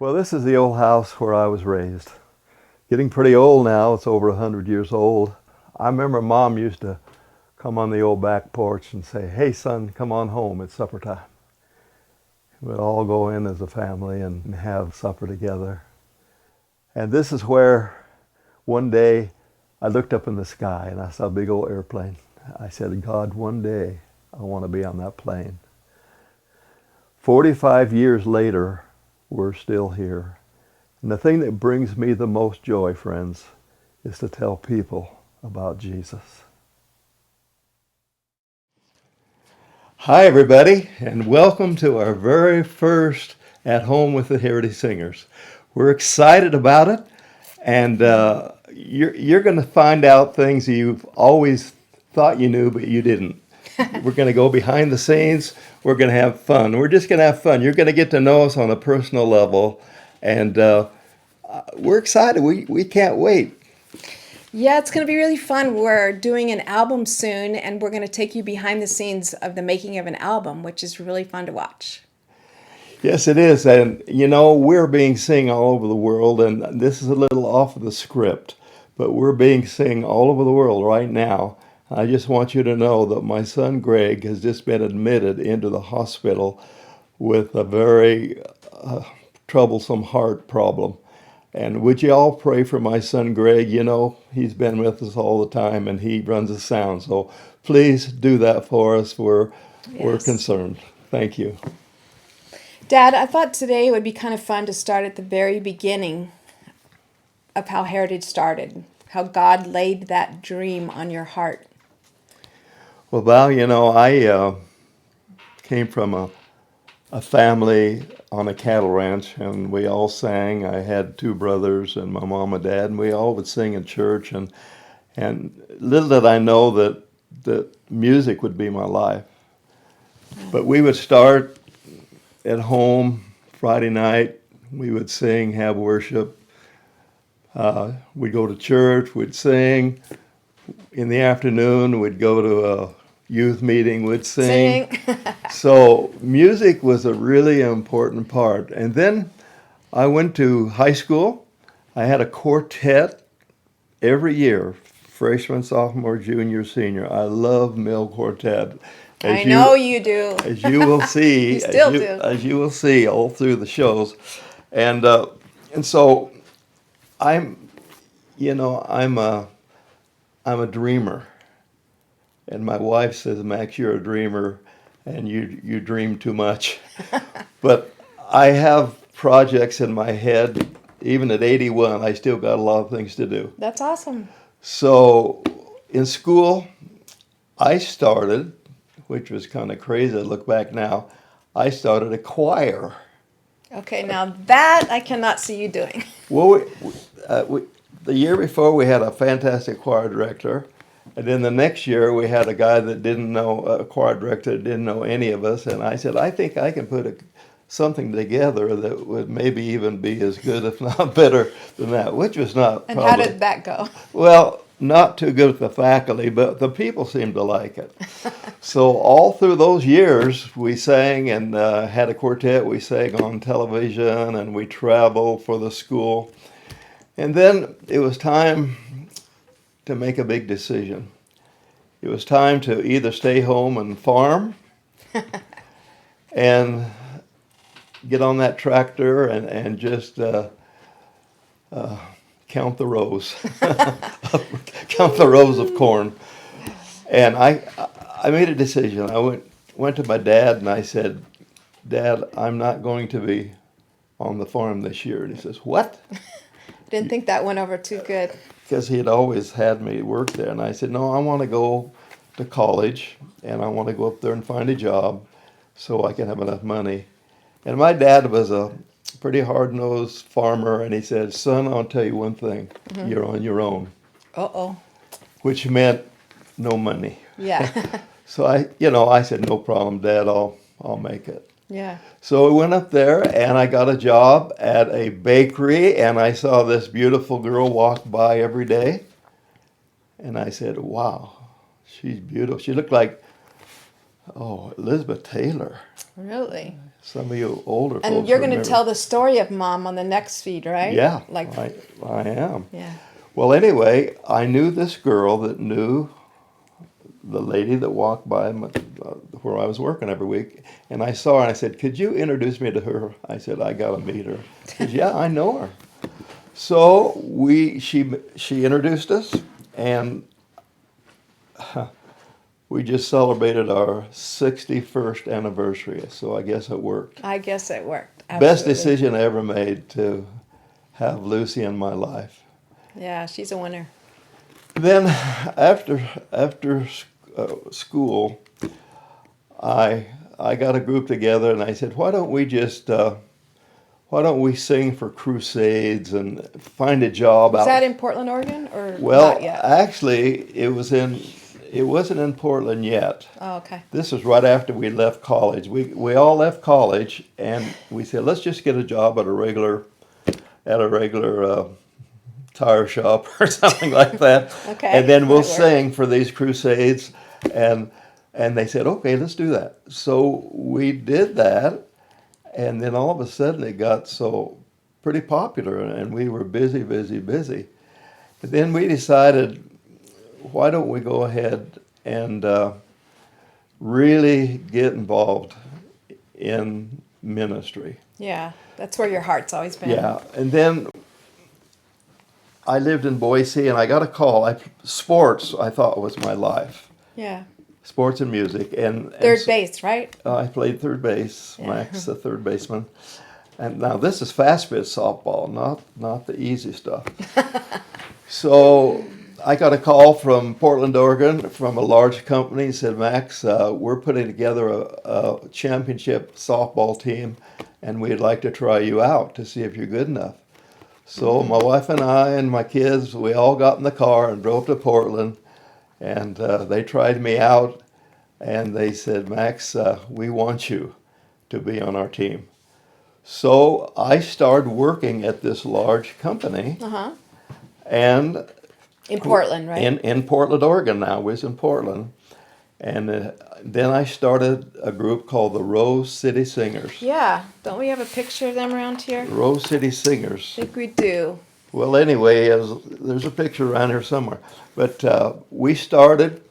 Well, this is the old house where I was raised. Getting pretty old now, it's over 100 years old. I remember Mom used to come on the old back porch and say, "Hey son, come on home, it's supper time." We'd all go in as a family and have supper together. And this is where one day I looked up in the sky and I saw a big old airplane. I said, "God, one day I want to be on that plane." 45 years later, we're still here. And the thing that brings me the most joy, friends, is to tell people about Jesus. Hi, everybody, and welcome to our very first At Home with the Heritage Singers. We're excited about it, and you're going to find out things you've always thought you knew, but you didn't. We're going to go behind the scenes. We're going to have fun. We're just going to have fun. You're going to get to know us on a personal level, and we're excited. We can't wait. Yeah, it's going to be really fun. We're doing an album soon, and we're going to take you behind the scenes of the making of an album, which is really fun to watch. Yes, it is. And, we're being seen all over the world, and this is a little off of the script, but we're being seen all over the world right now. I just want you to know that my son Greg has just been admitted into the hospital with a very troublesome heart problem. And would you all pray for my son Greg? He's been with us all the time and he runs the sound. So please do that for us. We're concerned. Thank you. Dad, I thought today it would be kind of fun to start at the very beginning of how Heritage started, how God laid that dream on your heart. Well, Val, I came from a family on a cattle ranch, and we all sang. I had two brothers and my mom and dad, and we all would sing in church. And little did I know that music would be my life. But we would start at home Friday night. We would sing, have worship. We'd go to church. We'd sing. In the afternoon, we'd go to a youth meeting, we'd sing. So music was a really important part. And then I went to high school. I had a quartet every year, freshman, sophomore, junior, senior. I love Mill Quartet. I know you do. As you will see, You still do. As you will see all through the shows. And so I'm a dreamer. And my wife says, "Max, you're a dreamer and you dream too much." But I have projects in my head. Even at 81, I still got a lot of things to do. That's awesome. So in school, I started, which was kind of crazy to look back now, I started a choir. Okay, now that I cannot see you doing. Well, the year before, we had a fantastic choir director. And then the next year, we had a guy that didn't know, a choir director that didn't know any of us. And I said, "I think I can put something together that would maybe even be as good, if not better than that," which was not And probably. how did that go? Well, not too good with the faculty, but the people seemed to like it. So all through those years, we sang and had a quartet. We sang on television and we traveled for the school. And then it was time to make a big decision. It was time to either stay home and farm and get on that tractor and just count the rows, count the rows of corn. And I made a decision. I went to my dad and I said, "Dad, I'm not going to be on the farm this year." And he says, "What?" Didn't think that went over too good. Because he had always had me work there. And I said, "No, I want to go to college and I want to go up there and find a job so I can have enough money." And my dad was a pretty hard-nosed farmer, and he said, "Son, I'll tell you one thing, you're on your own," Uh-oh. which meant no money. Yeah. So I said, "No problem, Dad, I'll make it." Yeah. So I went up there and I got a job at a bakery, and I saw this beautiful girl walk by every day. And I said, "Wow, she's beautiful." She looked like, Elizabeth Taylor. Really? Some of you older folks And you're going to remember. tell the story of Mom on the next feed, right? Yeah, Like, I am. yeah. Well, anyway, I knew this girl that knew the lady that walked by where I was working every week, and I saw her and I said, "Could you introduce me to her?" I said, "I got to meet her." She said, "Yeah, I know her." So she introduced us, and we just celebrated our 61st anniversary. So I guess it worked. I guess it worked. Best Absolutely. decision I ever made to have Lucy in my life. Yeah, she's a winner. Then after school, I got a group together and I said, why don't we sing for crusades and find a job Was out? that in Portland, Oregon, or Well, not yet? actually, it wasn't in Portland yet. Oh, okay. This was right after we left college. We all left college and we said, let's just get a job at a regular tire shop or something like that. Okay, And then we'll might work. sing for these crusades. And they said, okay, let's do that. So we did that. And then all of a sudden it got so pretty popular and we were busy. But then we decided, why don't we go ahead and really get involved in ministry? Yeah, that's where your heart's always been. Yeah, and then I lived in Boise, and I got a call. Sports, I thought, was my life. Yeah. Sports and music, and Third base, right? I played third base. Yeah. Max, the third baseman. And now this is fast pitch softball, not the easy stuff. So I got a call from Portland, Oregon, from a large company. He said, Max, we're putting together a championship softball team, and we'd like to try you out to see if you're good enough. So my wife and I and my kids, we all got in the car and drove to Portland, and they tried me out, and they said, Max, we want you to be on our team. So I started working at this large company, Uh-huh. and In Portland, right? in Portland, Oregon now. I was in Portland. And then I started a group called the Rose City Singers. Yeah. Don't we have a picture of them around here? Rose City Singers. I think we do. Well, anyway, there's a picture around here somewhere. But we started,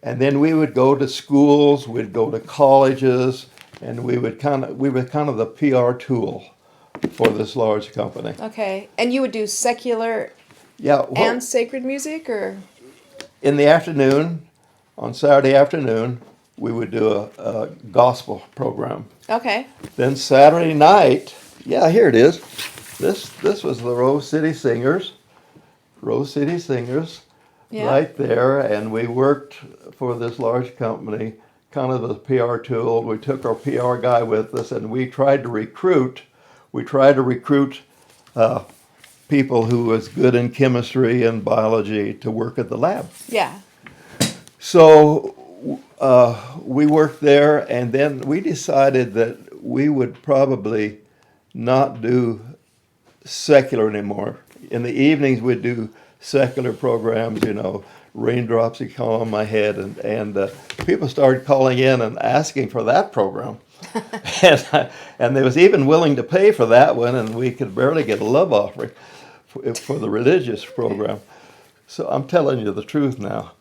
and then we would go to schools, we'd go to colleges, and we were kind of the PR tool for this large company. Okay. And you would do secular Yeah, well, and sacred music, or? in the afternoon, on Saturday afternoon, we would do a gospel program. Okay. Then Saturday night, yeah, here it is. This was the Rose City Singers, Yeah. right there, and we worked for this large company, kind of as a PR tool. We took our PR guy with us, and we tried to recruit. People who was good in chemistry and biology to work at the lab. Yeah. So we worked there, and then we decided that we would probably not do secular anymore. In the evenings, we'd do secular programs, Raindrops That Fall on My Head, and people started calling in and asking for that program. and they was even willing to pay for that one, and we could barely get a love offering for the religious program. So I'm telling you the truth now.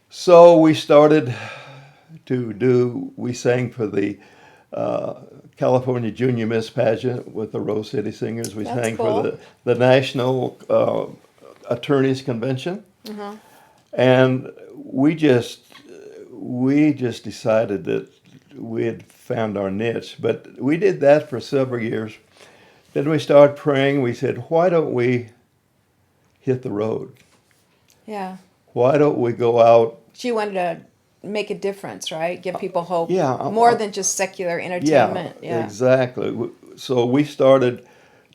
So we started we sang for the California Junior Miss Pageant with the Rose City Singers. We That's sang cool. for the National Attorneys Convention. Uh-huh. And we just decided that we had found our niche. But we did that for several years. Then we started praying. We said, why don't we hit the road? Yeah. Why don't we go out? She wanted to make a difference, right? Give people hope. Yeah, More than just secular entertainment. Yeah. Exactly. So we started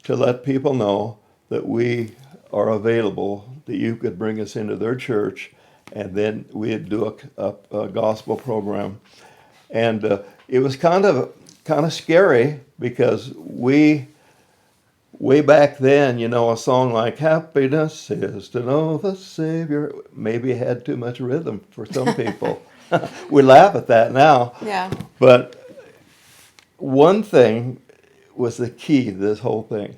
to let people know that we are available, that you could bring us into their church, and then we'd do a gospel program. And it was kind of scary because way back then, a song like Happiness is to Know the Savior maybe had too much rhythm for some people. We laugh at that now. Yeah. But one thing was the key to this whole thing.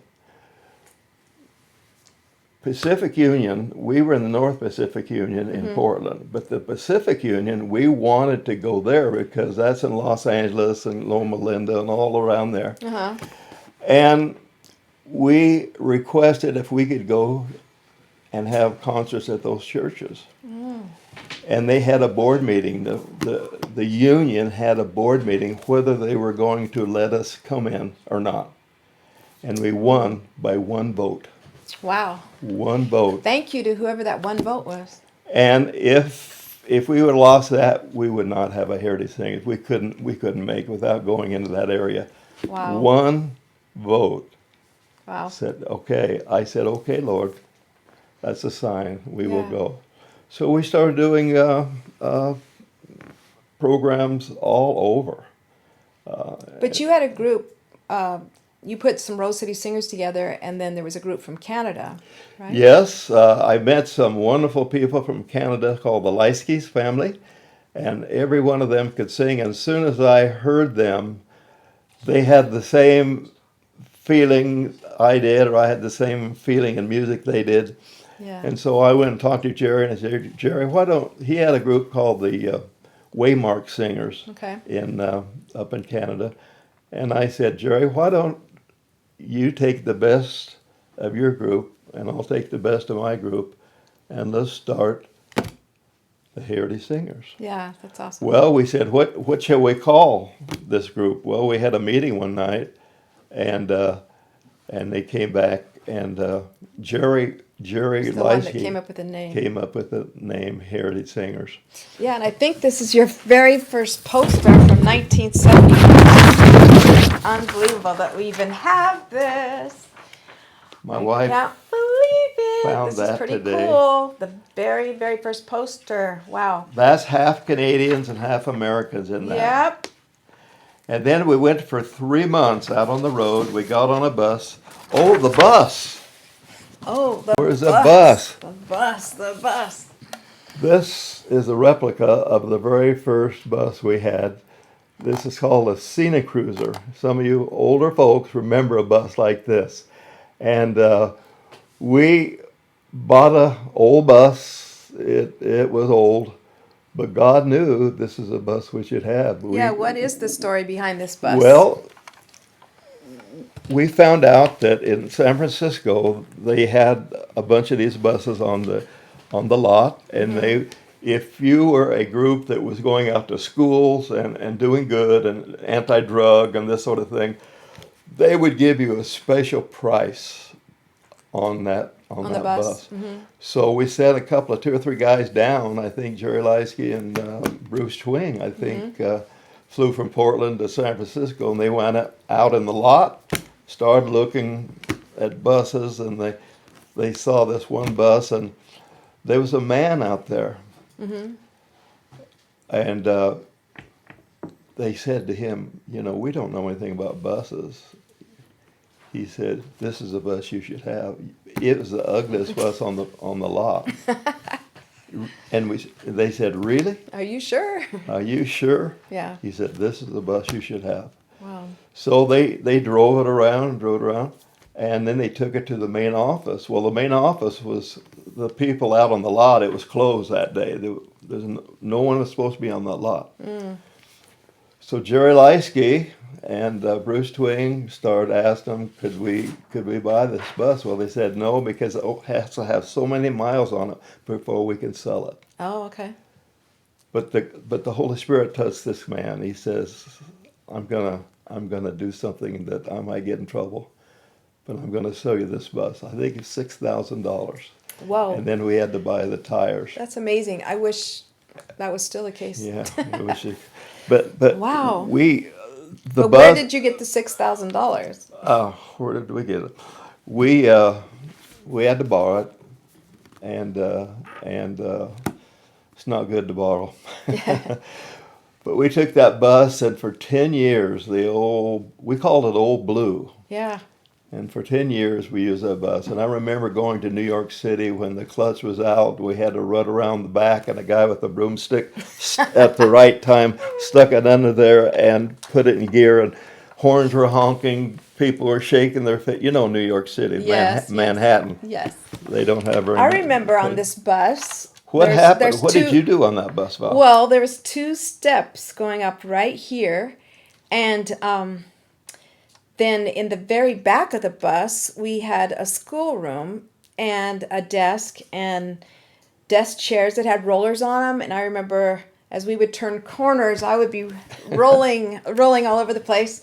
Pacific Union, we were in the North Pacific Union in Portland, but the Pacific Union, we wanted to go there because that's in Los Angeles and Loma Linda and all around there. Uh-huh. And we requested if we could go and have concerts at those churches. And they had a board meeting. The union had a board meeting whether they were going to let us come in or not. And we won by one vote. Wow. One vote. Thank you to whoever that one vote was. And if we would have lost that, we would not have a Heritage Singers. We couldn't make it without going into that area. Wow. One vote. Wow. I said, okay, Lord, that's a sign. We will Yeah. go. So we started doing programs all over. But you had a group, you put some Rose City Singers together, and then there was a group from Canada, right? Yes, I met some wonderful people from Canada called the Leiskys family, and every one of them could sing. And as soon as I heard them, they had the same feeling I did, or I had the same feeling in music they did. Yeah. And so I went and talked to Jerry, and I said, Jerry, he had a group called the Waymark Singers Okay. up in Canada. And I said, Jerry, why don't you take the best of your group, and I'll take the best of my group, and let's start the Heritage Singers. Yeah, that's awesome. Well, we said, what shall we call this group? Well, we had a meeting one night, and they came back, and Jerry It's the one that Leiske came up with the name. came up with the name Heritage Singers. Yeah, and I think this is your very first poster from 1970. Unbelievable that we even have this. My I wife can't believe it. found This is that pretty today. cool. The very, very first poster. Wow. That's half Canadians and half Americans in that. Yep. And then we went for 3 months out on the road. We got on a bus. Oh, the bus! Oh, the Where's the bus? The bus, the bus. This is a replica of the very first bus we had. This is called a Cena Cruiser. Some of you older folks remember a bus like this. And we bought an old bus. It was old. But God knew this is a bus we should have. Yeah, what is the story behind this bus? Well, we found out that in San Francisco they had a bunch of these buses on the lot, and if you were a group that was going out to schools and doing good and anti-drug and this sort of thing, they would give you a special price on that the bus. So we sent a couple of 2 or 3 guys down. I think Jerry Leiske and Bruce Twing, I think, flew from Portland to San Francisco, and they went out in the lot, started looking at buses, and they saw this one bus, and there was a man out there. And they said to him, we don't know anything about buses. He said, this is a bus you should have. It was the ugliest bus on the lot. And they said, really? Are you sure? Are you sure? Yeah. He said, this is the bus you should have. Wow. So they drove it around, and then they took it to the main office. Well, the main office was the people out on the lot. It was closed that day. No one was supposed to be on that lot. So Jerry Leiske and Bruce Twing started asking them, could we buy this bus? Well, they said no, because it has to have so many miles on it before we can sell it. Oh, okay. But the Holy Spirit touched this man. He says, I'm gonna do something that I might get in trouble, but I'm gonna sell you this bus. I think it's $6,000. Whoa. And then we had to buy the tires. That's amazing. I wish that was still the case. Yeah, it was but Wow. The But bus. where did you get the $6,000? Where did we get it? We had to borrow it, and it's not good to borrow. But we took that bus, and for 10 years, we called it Old Blue. Yeah. And for 10 years, we used that bus. And I remember going to New York City when the clutch was out. We had to run around the back, and a guy with a broomstick at the right time stuck it under there and put it in gear. And horns were honking, people were shaking their feet. You know, New York City, Yes, yes. Manhattan. Yes. They don't have very. I remember on this bus. What happened? There's What did you do on that bus, Val? Well, there was two steps going up right here, and then in the very back of the bus, we had a schoolroom and a desk and desk chairs that had rollers on them. And I remember as we would turn corners, I would be rolling all over the place.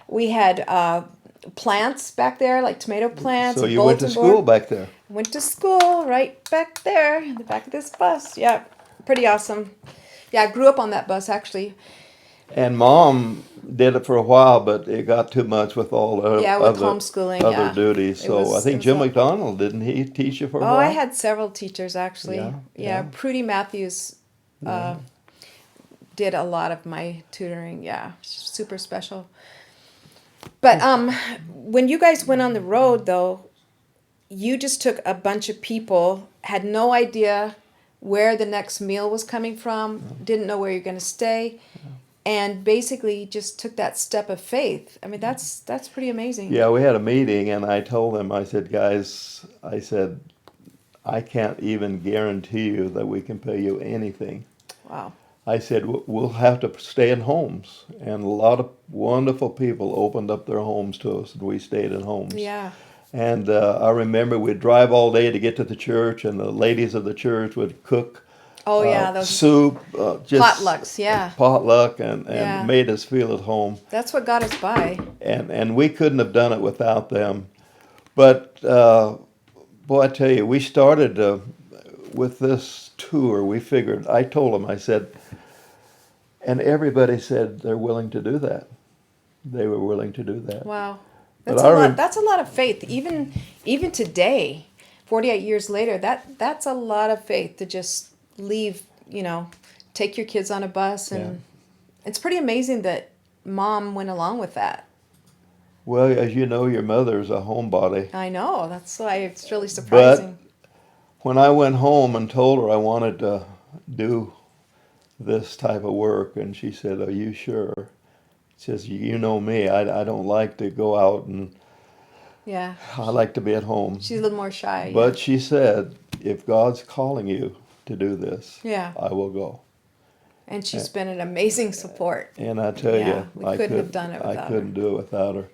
We had plants back there, like tomato plants. So and you went to bulletin school board. back there. Went to school right back there in the back of this bus. Yeah, pretty awesome. Yeah, I grew up on that bus actually. And Mom did it for a while, but it got too much with all the Yeah, with other, homeschooling, other yeah. duties. It So was- I it think was Jim a- McDonald, didn't he teach you for a Oh, while? I had several teachers actually. Yeah, Yeah, yeah. Prudy Matthews did a lot of my tutoring. Yeah, super special. But when you guys went on the road though, you just took a bunch of people, had no idea where the next meal was coming from, didn't know where you're going to stay, and basically just took that step of faith. I mean, that's pretty amazing. Yeah, we had a meeting, and I told them, I said, guys, I said, I can't even guarantee you that we can pay you anything. Wow. I said, we'll have to stay in homes. And a lot of wonderful people opened up their homes to us, and we stayed in homes. Yeah. And I remember we'd drive all day to get to the church, and the ladies of the church would cook Oh yeah, those soup, just potlucks. Yeah, potluck, and Yeah. made us feel at home. that's what got us by. And we couldn't have done it without them. But boy, I tell you, we started with this tour. We figured, I told them, I said, and everybody said they're willing to do that. They were willing to do that. Wow, But that's I a lot. rem- That's a lot of faith. Even today, 48 years later, that's a lot of faith to just leave. You know, take your kids on a bus, and it's pretty amazing that Mom went along with that. Well, as you know, your mother's a homebody. I know. That's why it's really surprising. When I went home and told her I wanted to do this type of work, and she said, "Are you sure?" She says, "You know me. I don't like to go out, and Yeah, I like to be at home." she's a little more shy. But she said, "If God's calling you to do this, Yeah. I will go." And she's been an amazing support. And I tell Yeah, you, we I couldn't have done it I without couldn't do it without her.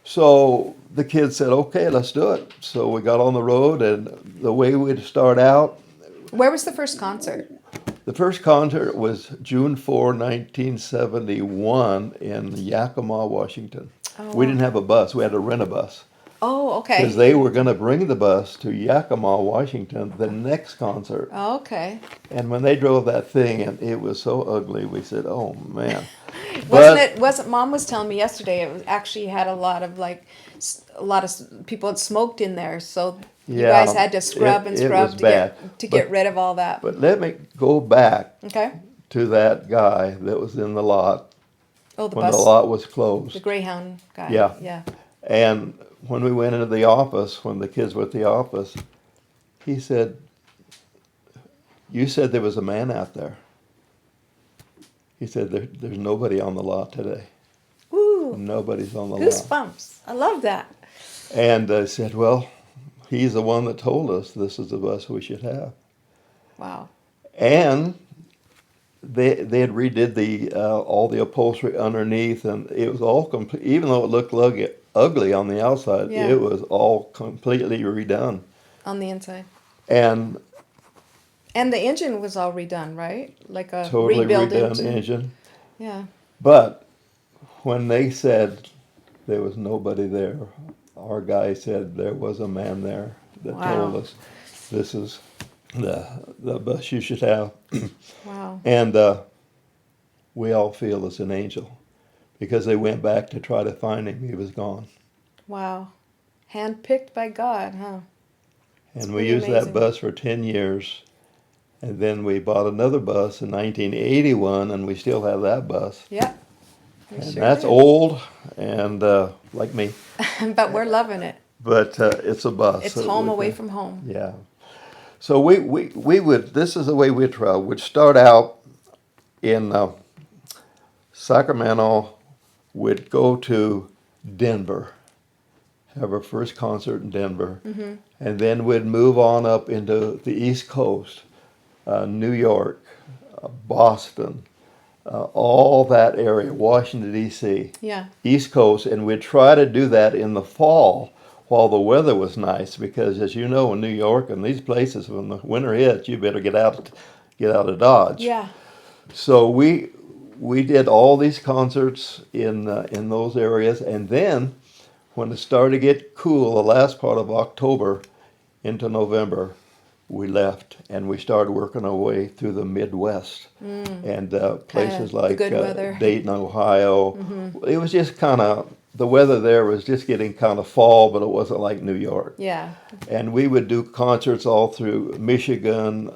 So the kids said, "Okay, let's do it." So we got on the road, and the way we'd start out, Where was the first concert? the first concert was June 4, 1971 in Yakima, Washington. Oh, We wow. didn't have a bus. We had to rent a bus. Oh, Because okay. they were going to bring the bus to Yakima, Washington, the next concert. Oh, okay. And when they drove that thing, and it was so ugly, we said, "Oh man!" Wasn't Mom was telling me yesterday? It was actually had a lot of people had smoked in there, so you Yeah, guys had to scrub and it scrub was to bad. get But- rid of all that. But let me go back Okay. to that guy that was in the lot Oh, the when bus, the lot was the closed. Greyhound guy. Yeah. Yeah. And when we went into the office, when the kids were at the office, he said, "You said there was a man out there." He said, "There's nobody on the lot today. Ooh, Nobody's on the lot." goosebumps! I love that. And I said, "Well, he's the one that told us this is the bus we should have." Wow. And they had redid the all the upholstery underneath, and it was all complete. Even though it looked ugly on the outside, Yeah. it was all completely redone. On the inside. And And the engine was all redone, right? Like a totally rebuilt redone engine. Yeah. But when they said there was nobody there, our guy said there was a man there that Wow. told us this is the bus you should have. Wow. And we all feel it's an angel because they went back to try to find him. He was gone. Wow. Handpicked by God, huh? And we pretty used amazing. that bus for 10 years. And then we bought another bus in 1981, and we still have that bus. Yep. We And sure that's did. old, and like me. But we're loving it. But it's a bus. It's that home we away can- from home. Yeah. So we would, this is the way we travel. We'd start out in Sacramento, we'd go to Denver, have our first concert in Denver, and then we'd move on up into the East Coast, New York, Boston, all that area, Washington, D.C., Yeah. East Coast, and we'd try to do that in the fall while the weather was nice, because as you know, in New York and these places, when the winter hits, you better get out of Dodge. Yeah. So we did all these concerts in those areas, and then when it started to get cool, the last part of October into November, we left and we started working our way through the Midwest and places the like good weather. Dayton, Ohio. It was just kind of, the weather there was just getting kind of fall, but it wasn't like New York. Yeah. And we would do concerts all through Michigan,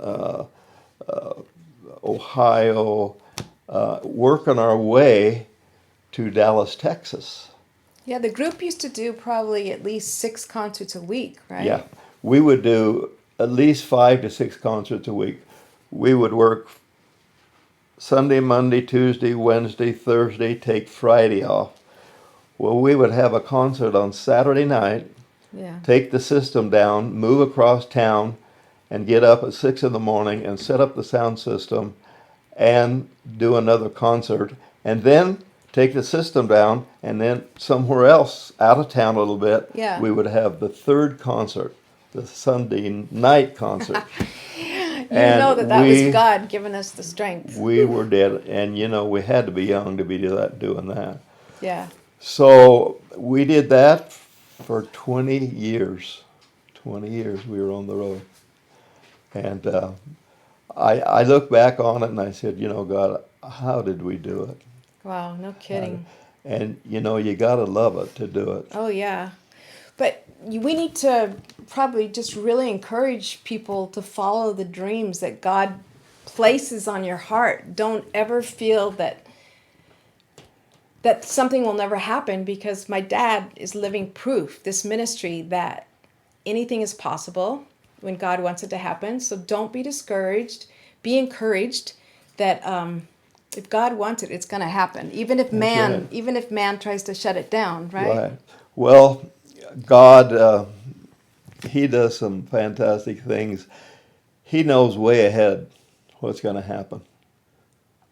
Ohio, working our way to Dallas, Texas. Yeah, the group used to do probably at least 6 concerts a week, right? Yeah, we would do at least 5 to 6 concerts a week. We would work Sunday, Monday, Tuesday, Wednesday, Thursday, take Friday off. Well, we would have a concert on Saturday night, Yeah. take the system down, move across town, and get up at 6 in the morning and set up the sound system and do another concert, and then take the system down, and then somewhere else out of town a little bit, Yeah. we would have the third concert, the Sunday night concert. You know that was God giving us the strength. We were dead, and we had to be young to be doing that. Yeah. So we did that for 20 years. 20 years we were on the road. And I look back on it and I said, God, how did we do it? Wow, no kidding. And you got to love it to do it. Oh, yeah. But we need to probably just really encourage people to follow the dreams that God places on your heart. Don't ever feel that something will never happen, because my dad is living proof, this ministry, that anything is possible when God wants it to happen. So don't be discouraged. Be encouraged that if God wants it, it's going to happen. Even if man tries to shut it down, right? Right. Well, God, He does some fantastic things. He knows way ahead what's going to happen.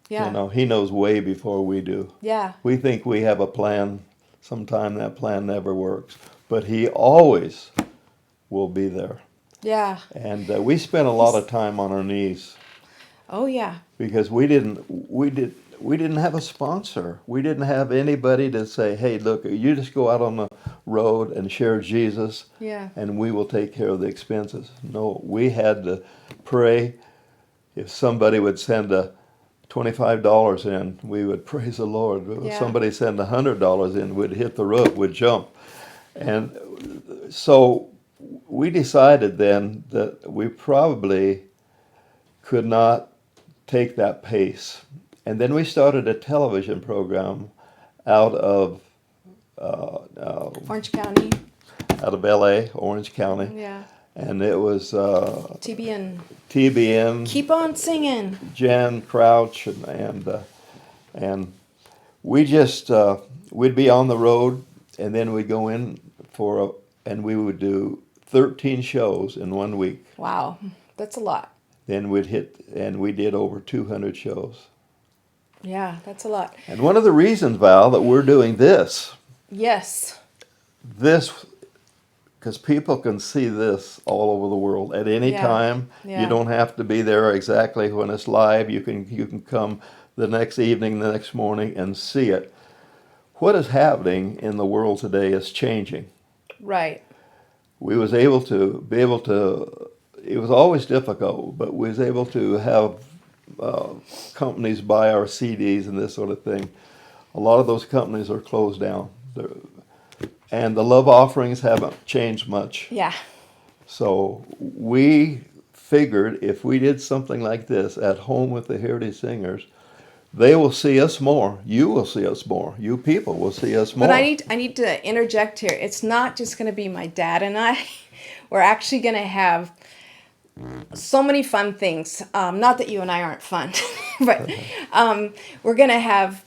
Yeah. He knows way before we do. Yeah. We think we have a plan. Sometime that plan never works. But He always will be there. Yeah. And we spent a lot of time on our knees Oh, yeah. because we didn't have a sponsor. We didn't have anybody to say, "Hey, look, you just go out on the road and share Jesus, Yeah. and we will take care of the expenses." No, we had to pray. If somebody would send $25 in, we would praise the Lord. If Yeah. somebody send $100 in, we'd hit the roof, we'd jump. And so we decided then that we probably could not take that pace. And then we started a television program out of Orange County. LA, Orange County, Yeah. and it was TBN. TBN, Keep on singing. Jen Crouch, and we just we'd be on the road, and then we'd go in and we would do 13 shows in 1 week. Wow. That's a lot. Then we did over 200 shows. Yeah, that's a lot. And one of the reasons, Val, that we're doing this, Yes. because people can see this all over the world at any Yeah. time. Yeah. You don't have to be there exactly when it's live. You can come the next evening, the next morning, and see it. What is happening in the world today is changing. Right. We was able to it was always difficult, but we was able to have companies buy our CDs and this sort of thing. A lot of those companies are closed down. And the love offerings haven't changed much. Yeah. So we figured if we did something like this at home with the Heritage Singers, they will see us more. You will see us more. You people will see us more. But I need to interject here. It's not just going to be my dad and I. We're actually going to have so many fun things. Not that you and I aren't fun, but we're going to have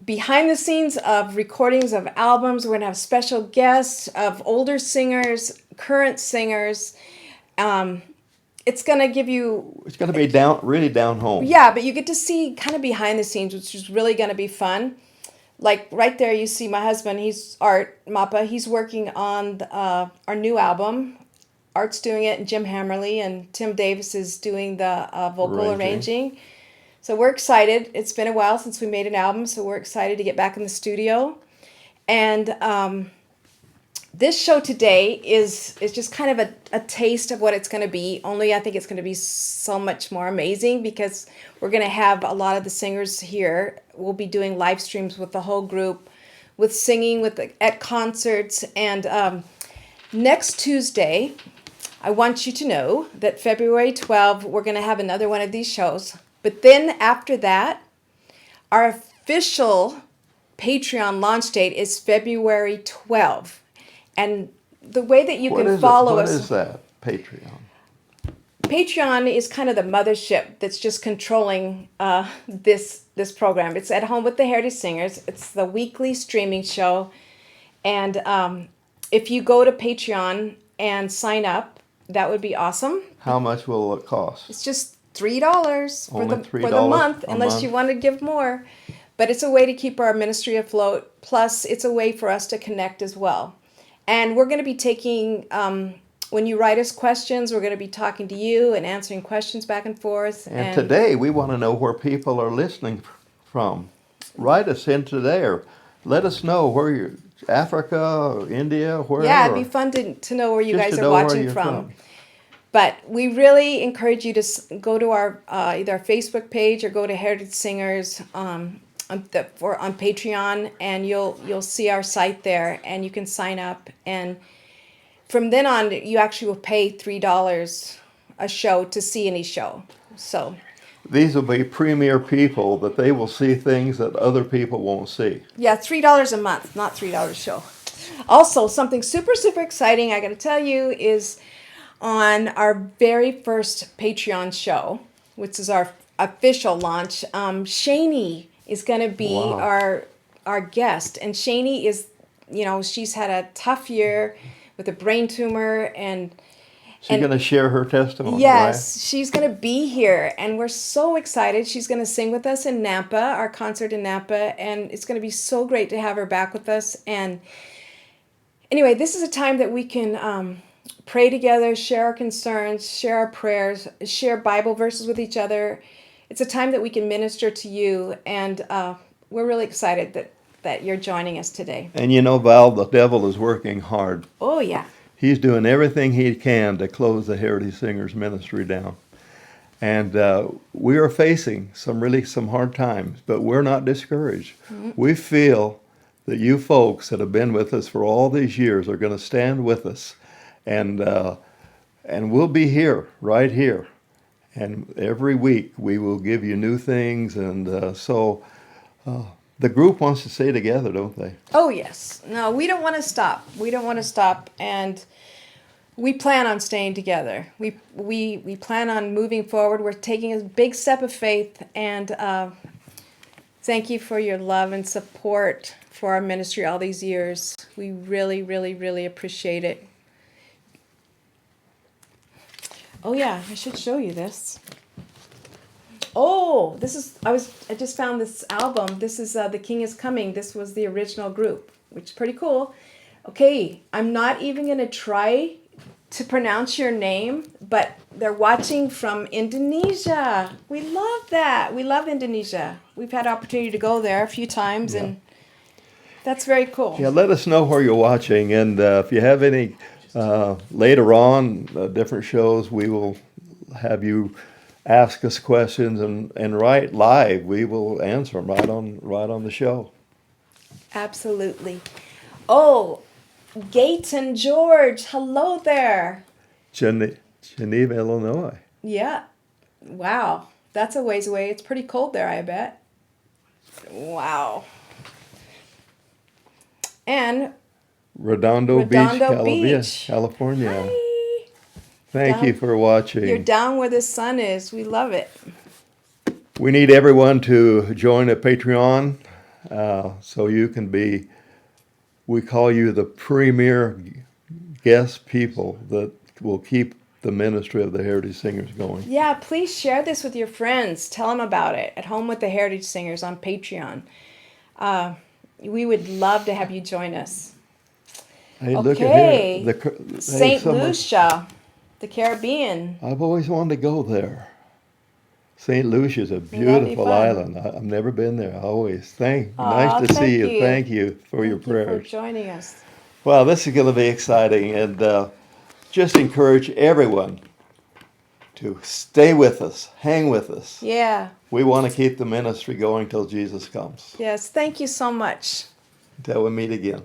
behind the scenes of recordings of albums. We're going to have special guests of older singers, current singers. It's going to give you, It's going to be really down home. yeah, but you get to see kind of behind the scenes, which is really going to be fun. Like right there, you see my husband. He's Art Mappa. He's working on our new album. Art's doing it, and Jim Hammerly and Tim Davis is doing the vocal arranging. So we're excited. It's been a while since we made an album, so we're excited to get back in the studio. And this show today is just kind of a taste of what it's going to be. Only I think it's going to be so much more amazing because we're going to have a lot of the singers here. We'll be doing live streams with the whole group, with singing at concerts. And next Tuesday, I want you to know that February 12th, we're going to have another one of these shows. But then after that, our official Patreon launch date is February 12th. And the way that you can follow us. What is that, Patreon? Patreon is kind of the mothership that's just controlling this program. It's At Home with the Heritage Singers. It's the weekly streaming show. And if you go to Patreon and sign up, that would be awesome. How much will it cost? It's just $3 for $3 the month, unless you want to give more. But it's a way to keep our ministry afloat. Plus, it's a way for us to connect as well. And we're going to be taking, when you write us questions, we're going to be talking to you and answering questions back and forth. And today, we want to know where people are listening from. Write us into there. Let us know where you're, Africa, India, wherever. Yeah, it'd be fun to know where you guys are watching from. But we really encourage you to go to our either our Facebook page or go to Heritage Singers on Patreon, and you'll see our site there, and you can sign up. And from then on, you actually will pay $3 a show to see any show. So these will be premier people that they will see things that other people won't see. Yeah, $3 a month, not $3 a show. Also, something super, super exciting I got to tell you is on our very first Patreon show, which is our official launch, Shani is going to be our guest. And Shani is, she's had a tough year with a brain tumor, and she's going to share her testimony. Yes, right? She's going to be here, and we're so excited. She's going to sing with us in Napa, our concert in Napa, and it's going to be so great to have her back with us. And anyway, this is a time that we can pray together, share our concerns, share our prayers, share Bible verses with each other. It's a time that we can minister to you, and we're really excited that you're joining us today. And Val, the devil is working hard. Oh, yeah. He's doing everything he can to close the Heritage Singers ministry down. And we are facing some hard times, but we're not discouraged. Mm-hmm. We feel that you folks that have been with us for all these years are going to stand with us. And we'll be here, right here. And every week we will give you new things. And so the group wants to stay together, don't they? Oh, yes. No, we don't want to stop. We don't want to stop. And we plan on staying together. We plan on moving forward. We're taking a big step of faith. And thank you for your love and support for our ministry all these years. We really, really, really appreciate it. Oh yeah, I should show you this. Oh, I just found this album. This is The King is Coming. This was the original group, which is pretty cool. Okay, I'm not even going to try to pronounce your name, but they're watching from Indonesia. We love that. We love Indonesia. We've had opportunity to go there a few times, and that's very cool. Yeah, let us know where you're watching, and if you have any later on different shows, we will have you ask us questions and write live. We will answer them right on the show. Absolutely. Oh, Gayton George, hello there. Geneva, Illinois. Yeah. Wow. That's a ways away. It's pretty cold there, I bet. Wow. And Redondo Beach, California. Hi. Thank you for watching. You're down where the sun is. We love it. We need everyone to join a Patreon So you can be, we call you the premier guest people that will keep the ministry of the Heritage Singers going. Yeah, please share this with your friends. Tell them about it at Home with the Heritage Singers on Patreon. We would love to have you join us. Hey, look Okay. at here. St. Lucia, the Caribbean. I've always wanted to go there. St. Lucia is a That'd be beautiful fun. island. I've never been there. Always. Nice Aw, to thank see you. you. Thank you for your Thank you for prayers. joining us. Well, this is going to be exciting, and just encourage everyone to stay with us, hang with us. Yeah. We want to keep the ministry going till Jesus comes. Yes. Thank you so much. Until we meet again.